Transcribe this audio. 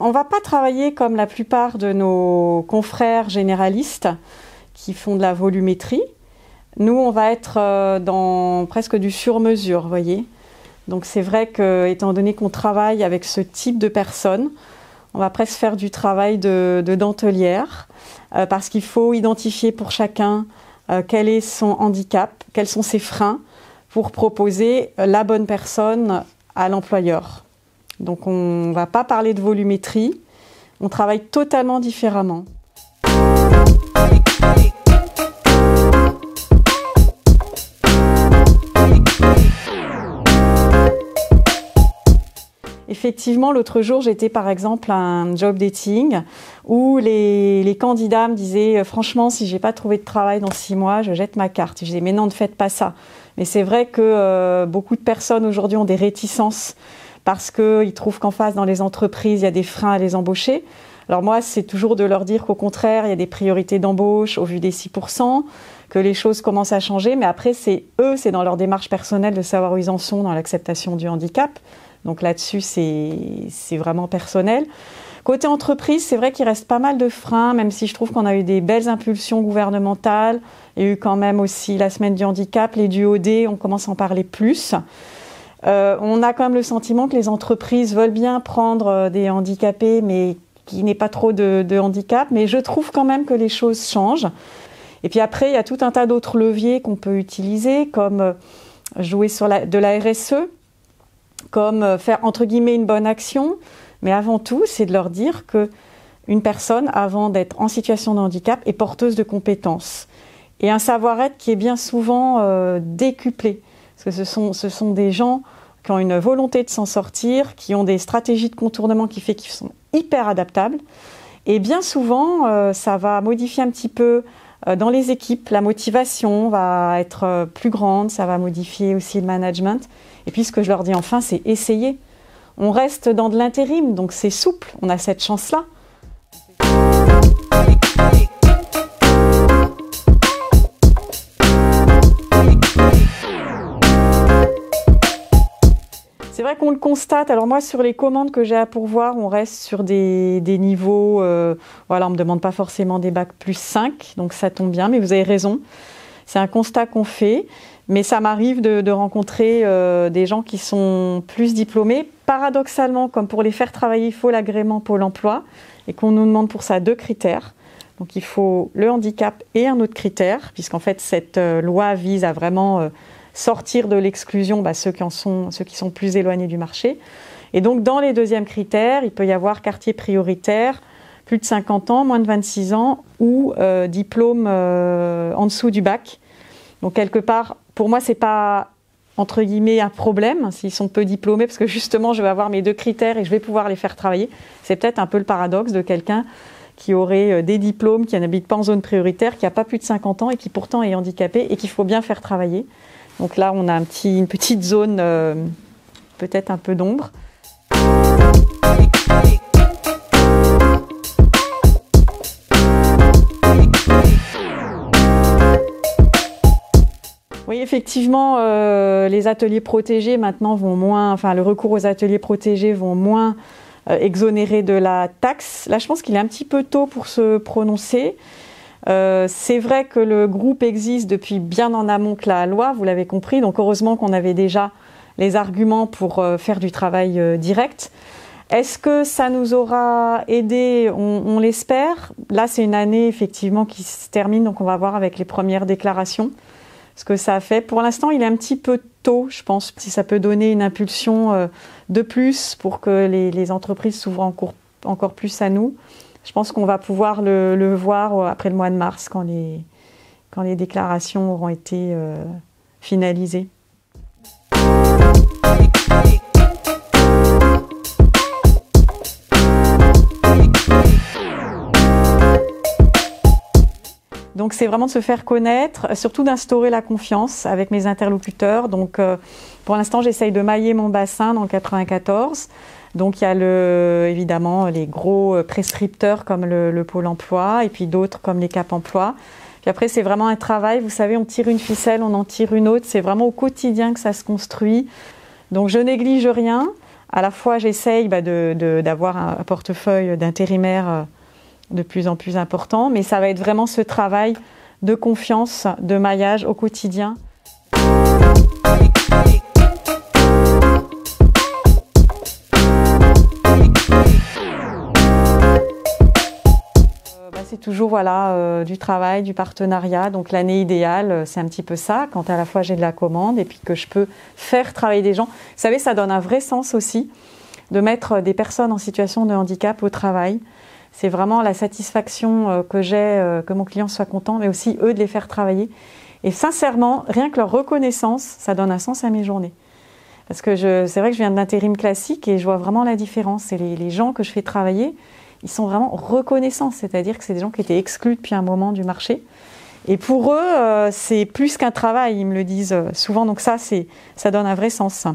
On ne va pas travailler comme la plupart de nos confrères généralistes qui font de la volumétrie. Nous, on va être dans presque du sur-mesure, vous voyez. Donc c'est vrai que, étant donné qu'on travaille avec ce type de personnes, on va presque faire du travail de dentelière, parce qu'il faut identifier pour chacun quel est son handicap, quels sont ses freins, pour proposer la bonne personne à l'employeur. Donc on ne va pas parler de volumétrie, on travaille totalement différemment. Effectivement, l'autre jour, j'étais par exemple à un job dating où les candidats me disaient « Franchement, si je n'ai pas trouvé de travail dans 6 mois, je jette ma carte. » Je disais « Mais non, ne faites pas ça. » Mais c'est vrai que beaucoup de personnes aujourd'hui ont des réticences parce qu'ils trouvent qu'en face, dans les entreprises, il y a des freins à les embaucher. Alors moi, c'est toujours de leur dire qu'au contraire, il y a des priorités d'embauche au vu des 6%, que les choses commencent à changer. Mais après, c'est dans leur démarche personnelle de savoir où ils en sont dans l'acceptation du handicap. Donc là-dessus, c'est vraiment personnel. Côté entreprise, c'est vrai qu'il reste pas mal de freins, même si je trouve qu'on a eu des belles impulsions gouvernementales. Il y a eu quand même aussi la semaine du handicap, les DUOD, on commence à en parler plus. On a quand même le sentiment que les entreprises veulent bien prendre des handicapés, mais qu'il n'y ait pas trop de handicap. Mais je trouve quand même que les choses changent. Et puis après, il y a tout un tas d'autres leviers qu'on peut utiliser, comme jouer sur de la RSE, comme faire entre guillemets une bonne action, mais avant tout, c'est de leur dire qu'une personne, avant d'être en situation de handicap, est porteuse de compétences. Et un savoir-être qui est bien souvent décuplé. Parce que ce sont des gens qui ont une volonté de s'en sortir, qui ont des stratégies de contournement qui fait qu'ils sont hyper adaptables. Et bien souvent, ça va modifier un petit peu dans les équipes. La motivation va être plus grande, ça va modifier aussi le management. Et puis ce que je leur dis enfin, c'est essayer. On reste dans de l'intérim, donc c'est souple, on a cette chance-là. C'est vrai qu'on le constate. Alors moi, sur les commandes que j'ai à pourvoir, on reste sur des niveaux... voilà, on ne me demande pas forcément des bacs plus 5, donc ça tombe bien, mais vous avez raison. C'est un constat qu'on fait. Mais ça m'arrive de rencontrer des gens qui sont plus diplômés. Paradoxalement, comme pour les faire travailler, il faut l'agrément Pôle emploi et qu'on nous demande pour ça 2 critères. Donc il faut le handicap et un autre critère, puisqu'en fait cette loi vise à vraiment sortir de l'exclusion ceux qui sont plus éloignés du marché. Et donc dans les 2e critères, il peut y avoir quartier prioritaire, plus de 50 ans, moins de 26 ans ou diplôme en dessous du bac. Donc quelque part, pour moi, c'est pas entre guillemets un problème s'ils sont peu diplômés, parce que justement, je vais avoir mes 2 critères et je vais pouvoir les faire travailler. C'est peut-être un peu le paradoxe de quelqu'un qui aurait des diplômes, qui n'habite pas en zone prioritaire, qui n'a pas plus de 50 ans et qui pourtant est handicapé et qu'il faut bien faire travailler. Donc là, on a une petite zone, peut-être un peu d'ombre. Oui, effectivement, les ateliers protégés maintenant vont moins, enfin le recours aux ateliers protégés vont moins exonérer de la taxe. Là, je pense qu'il est un petit peu tôt pour se prononcer. C'est vrai que le groupe existe depuis bien en amont que la loi, vous l'avez compris, donc heureusement qu'on avait déjà les arguments pour faire du travail direct. Est-ce que ça nous aura aidé? On l'espère. Là, c'est une année effectivement qui se termine, donc on va voir avec les premières déclarations ce que ça a fait. Pour l'instant, il est un petit peu tôt, je pense, si ça peut donner une impulsion de plus pour que les entreprises s'ouvrent encore plus à nous. Je pense qu'on va pouvoir le voir après le mois de mars, quand les déclarations auront été finalisées. Donc c'est vraiment de se faire connaître, surtout d'instaurer la confiance avec mes interlocuteurs. Donc pour l'instant, j'essaye de mailler mon bassin dans le 94. Donc il y a évidemment les gros prescripteurs comme le Pôle emploi et puis d'autres comme les Cap emploi. Puis après, c'est vraiment un travail. Vous savez, on tire une ficelle, on en tire une autre. C'est vraiment au quotidien que ça se construit. Donc je néglige rien. À la fois, j'essaye d'avoir un portefeuille d'intérimaires de plus en plus important, mais ça va être vraiment ce travail de confiance, de maillage au quotidien. C'est toujours du travail, du partenariat. Donc l'année idéale, c'est un petit peu ça, quand à la fois j'ai de la commande et puis que je peux faire travailler des gens. Vous savez, ça donne un vrai sens aussi de mettre des personnes en situation de handicap au travail. C'est vraiment la satisfaction que j'ai, que mon client soit content, mais aussi eux de les faire travailler. Et sincèrement, rien que leur reconnaissance, ça donne un sens à mes journées. Parce que c'est vrai que je viens de l'intérim classique et je vois vraiment la différence. C'est les gens que je fais travailler, ils sont vraiment reconnaissants, c'est-à-dire que c'est des gens qui étaient exclus depuis un moment du marché. Et pour eux, c'est plus qu'un travail, ils me le disent souvent. Donc ça donne un vrai sens.